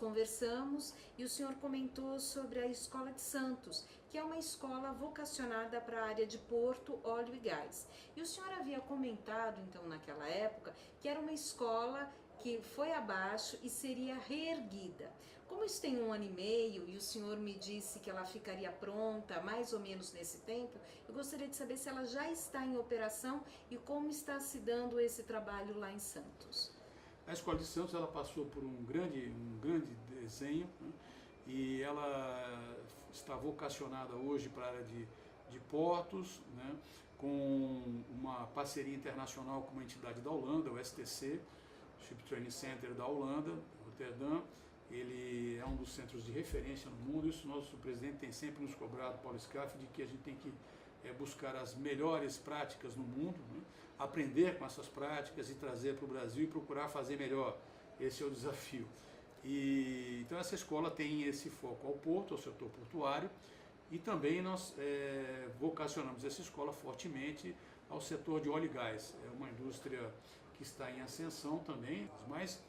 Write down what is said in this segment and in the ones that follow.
conversamos e o senhor comentou sobre a Escola de Santos, que é uma escola vocacionada para a área de porto, óleo e gás. E o senhor havia comentado, então, naquela época, que era uma escola que foi abaixo e seria reerguida. Como isso tem 1 ano e meio e o senhor me disse que ela ficaria pronta mais ou menos nesse tempo, eu gostaria de saber se ela já está em operação e como está se dando esse trabalho lá em Santos. A Escola de Santos ela passou por um grande desenho, né, e ela está vocacionada hoje para a área de portos, né, com uma parceria internacional com uma entidade da Holanda, o STC, Ship Training Center da Holanda, Roterdã. Ele é um dos centros de referência no mundo. Isso nosso presidente tem sempre nos cobrado, Paulo Scaff, de que a gente tem que buscar as melhores práticas no mundo, né? Aprender com essas práticas e trazer para o Brasil e procurar fazer melhor. Esse é o desafio. Então essa escola tem esse foco ao porto, ao setor portuário, e também nós vocacionamos essa escola fortemente ao setor de óleo e gás. É uma indústria que está em ascensão também, mas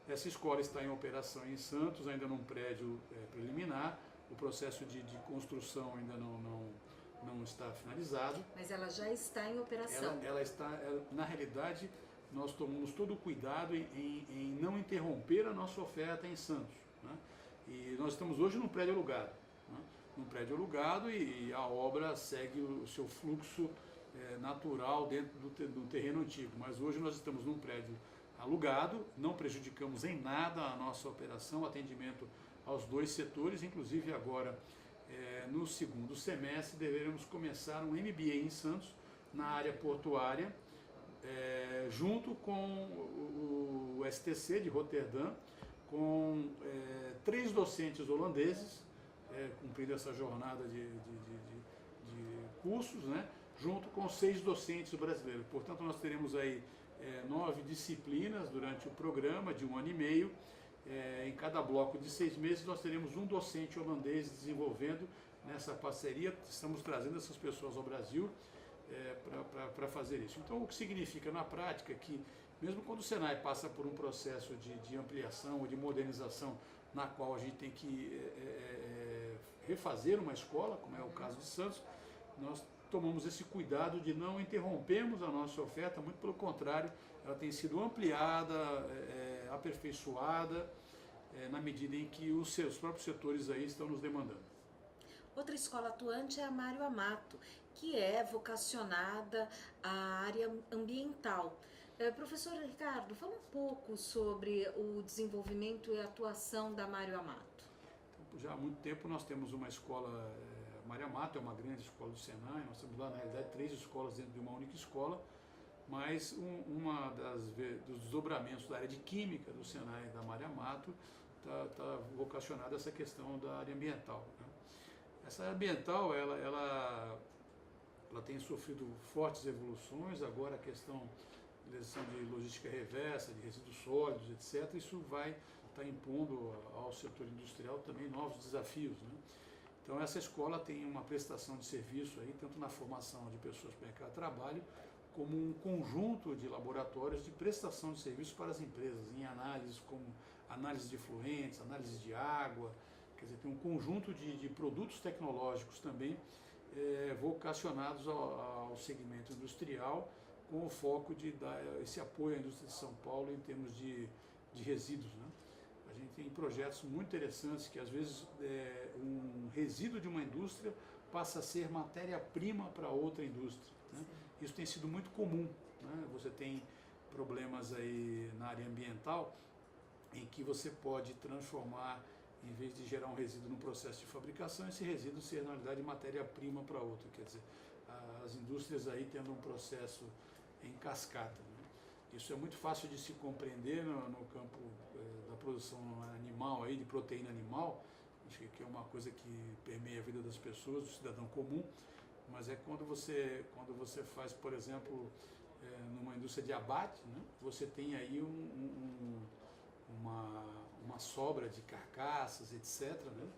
essa escola está em operação em Santos, ainda num prédio preliminar. O processo de construção ainda não está finalizado. Mas ela já está em operação. Ela está, na realidade, nós tomamos todo o cuidado em não interromper a nossa oferta em Santos, né? E nós estamos hoje num prédio alugado, né? Num prédio alugado, e a obra segue o seu fluxo natural dentro do terreno antigo. Mas hoje nós estamos num prédio alugado, não prejudicamos em nada a nossa operação, o atendimento aos 2 setores, inclusive agora no segundo semestre deveremos começar um MBA em Santos, na área portuária, junto com o STC de Roterdã, com 3 docentes holandeses, cumprindo essa jornada de cursos, né, junto com 6 docentes brasileiros. Portanto, nós teremos aí 9 disciplinas durante o programa de 1 ano e meio. Em cada bloco de 6 meses nós teremos um docente holandês desenvolvendo nessa parceria. Estamos trazendo essas pessoas ao Brasil para fazer isso. Então, o que significa na prática que, mesmo quando o Senai passa por um processo de ampliação ou de modernização, na qual a gente tem que refazer uma escola, como é o caso de Santos, nós tomamos esse cuidado de não interrompermos a nossa oferta, muito pelo contrário, ela tem sido ampliada, aperfeiçoada, na medida em que os seus próprios setores aí estão nos demandando. Outra escola atuante é a Mário Amato, que é vocacionada à área ambiental. Professor Ricardo, fala um pouco sobre o desenvolvimento e atuação da Mário Amato. Já há muito tempo nós temos uma escola, Mário Amato é uma grande escola do Senai, nós temos lá na realidade 3 escolas dentro de uma única escola, mas uma dos desdobramentos da área de Química do Senai da Mário Amato está vocacionada a essa questão da área ambiental, né? Essa área ambiental ela tem sofrido fortes evoluções. Agora a questão de logística reversa, de resíduos sólidos, etc., isso vai estar impondo ao setor industrial também novos desafios, né? Então essa escola tem uma prestação de serviço aí, tanto na formação de pessoas para o mercado de trabalho, como um conjunto de laboratórios de prestação de serviços para as empresas, em análises como análise de efluentes, análise de água. Quer dizer, tem um conjunto de produtos tecnológicos também vocacionados ao segmento industrial, com o foco de dar esse apoio à indústria de São Paulo em termos de resíduos, né? A gente tem projetos muito interessantes que às vezes um resíduo de uma indústria passa a ser matéria-prima para outra indústria, né? Isso tem sido muito comum, né? Você tem problemas aí na área ambiental em que você pode transformar, em vez de gerar um resíduo no processo de fabricação, esse resíduo ser, na realidade, matéria-prima para outra. Quer dizer, as indústrias aí tendo um processo em cascata, né? Isso é muito fácil de se compreender no campo da produção animal, aí, de proteína animal, acho que é uma coisa que permeia a vida das pessoas, do cidadão comum, mas é quando você faz, por exemplo, numa indústria de abate, né? Você tem aí uma sobra de carcaças, etc., né,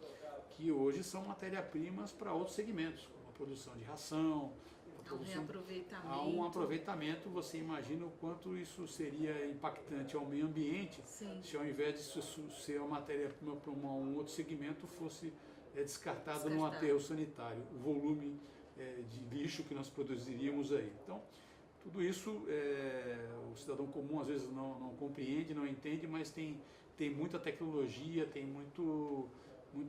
que hoje são matéria-primas para outros segmentos, como a produção de ração, a reaproveitamento. Há um aproveitamento, você imagina o quanto isso seria impactante ao meio ambiente, Sim. se ao invés de ser uma matéria-prima para um outro segmento, fosse descartado num aterro sanitário, o volume de lixo que nós produziríamos aí. Então, tudo isso o cidadão comum às vezes não compreende, não entende, mas tem muita tecnologia, tem muito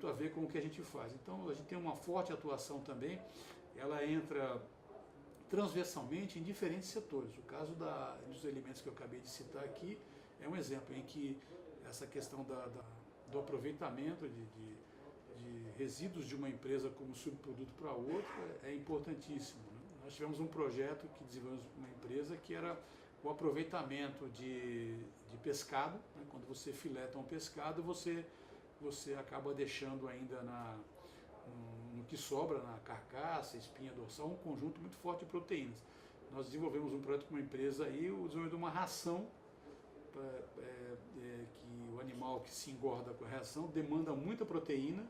a ver com o que a gente faz. Então, a gente tem uma forte atuação também, ela entra transversalmente em diferentes setores. O caso dos alimentos que eu acabei de citar aqui é um exemplo em que essa questão do aproveitamento de resíduos de uma empresa como subproduto para outra é importantíssimo, né? Nós tivemos um projeto que desenvolvemos com uma empresa que era o aproveitamento de pescado, né? Quando você fileta um pescado, você acaba deixando ainda no que sobra, na carcaça, espinha dorsal, um conjunto muito forte de proteínas. Nós desenvolvemos um projeto com uma empresa aí, o desenvolvimento de uma ração, que o animal que se engorda com a ração demanda muita proteína,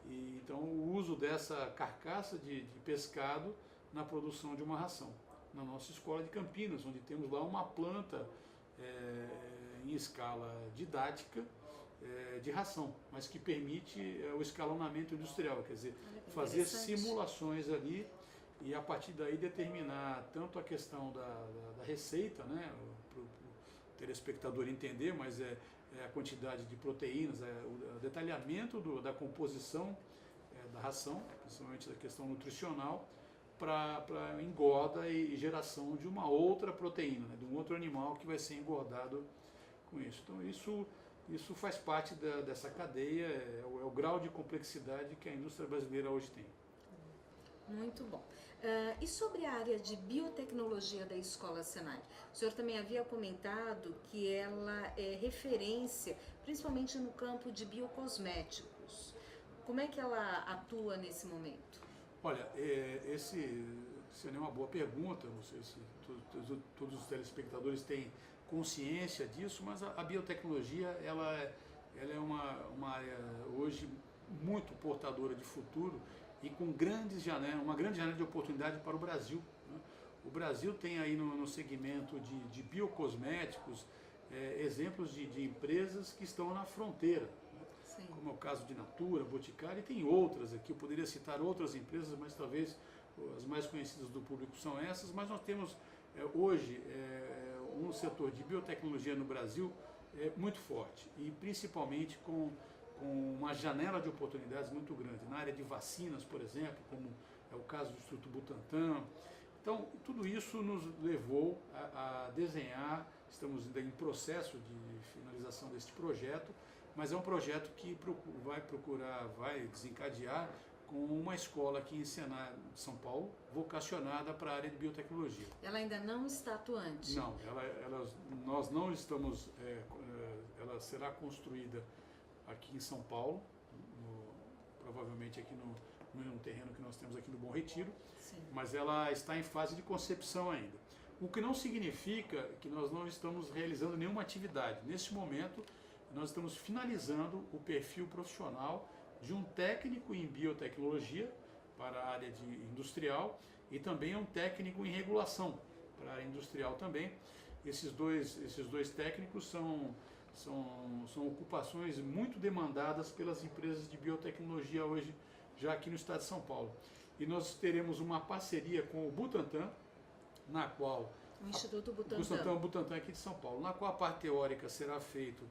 e então o uso dessa carcaça de pescado na produção de uma ração. Na nossa escola de Campinas, onde temos lá uma planta em escala didática, de ração, mas que permite o escalonamento industrial, quer dizer, fazer simulações ali e a partir daí determinar tanto a questão da receita, né, para o telespectador entender, mas a quantidade de proteínas, o detalhamento da composição da ração, principalmente da questão nutricional, para engorda e geração de uma outra proteína, né, de um outro animal que vai ser engordado com isso. Então isso faz parte dessa cadeia, é o grau de complexidade que a indústria brasileira hoje tem. Muito bom. E sobre a área de biotecnologia da Escola Senai? O senhor também havia comentado que ela é referência, principalmente no campo de biocosméticos. Como é que ela atua nesse momento? Olha, seria uma boa pergunta, não sei se todos os telespectadores têm consciência disso, mas a biotecnologia ela é uma área hoje muito portadora de futuro e com uma grande janela de oportunidade para o Brasil, né? O Brasil tem aí no segmento de biocosméticos exemplos de empresas que estão na fronteira, né? Como é o caso de Natura, Boticário, e tem outras aqui, eu poderia citar outras empresas, mas talvez as mais conhecidas do público são essas, mas nós temos hoje um setor de biotecnologia no Brasil muito forte e principalmente com uma janela de oportunidades muito grande na área de vacinas, por exemplo, como é o caso do Instituto Butantan. Então, tudo isso nos levou a desenhar, estamos ainda em processo de finalização deste projeto, mas é um projeto que vai desencadear com uma escola aqui em Senai, São Paulo, vocacionada para a área de biotecnologia. Ela ainda não está atuante? Não, nós não estamos, ela será construída aqui em São Paulo, provavelmente aqui no terreno que nós temos aqui no Bom Retiro. Sim. Mas ela está em fase de concepção ainda. O que não significa que nós não estamos realizando nenhuma atividade. Neste momento, nós estamos finalizando o perfil profissional de um técnico em biotecnologia para a área industrial e também um técnico em regulação para a área industrial também. Esses dois técnicos são ocupações muito demandadas pelas empresas de biotecnologia hoje, já aqui no estado de São Paulo. E nós teremos uma parceria com o Butantan, na qual... O Instituto Butantan. Butantan aqui de São Paulo, na qual a parte teórica será feita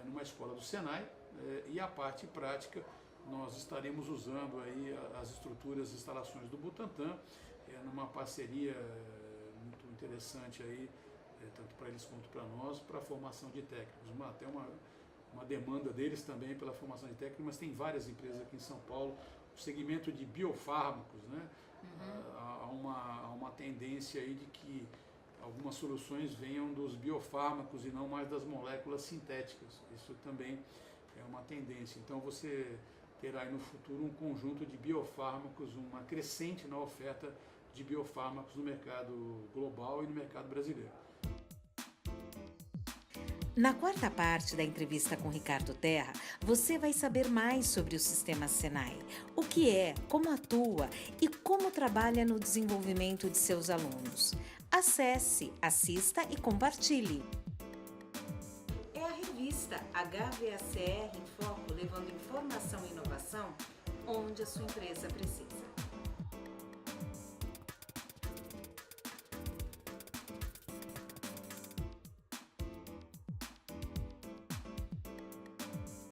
numa escola do Senai e a parte prática nós estaremos usando aí as estruturas e instalações do Butantan, numa parceria muito interessante aí, tanto para eles quanto para nós, para a formação de técnicos. Até uma demanda deles também pela formação de técnicos, mas tem várias empresas aqui em São Paulo, o segmento de biofármacos, né? Há uma tendência aí de que algumas soluções venham dos biofármacos e não mais das moléculas sintéticas. Isso também é uma tendência. Então você terá aí no futuro um conjunto de biofármacos, uma crescente na oferta de biofármacos no mercado global e no mercado brasileiro. Na quarta parte da entrevista com Ricardo Terra, você vai saber mais sobre o Sistema Senai, o que é, como atua e como trabalha no desenvolvimento de seus alunos. Acesse, assista e compartilhe. É a revista HVACR em Foco, levando informação e inovação onde a sua empresa precisa.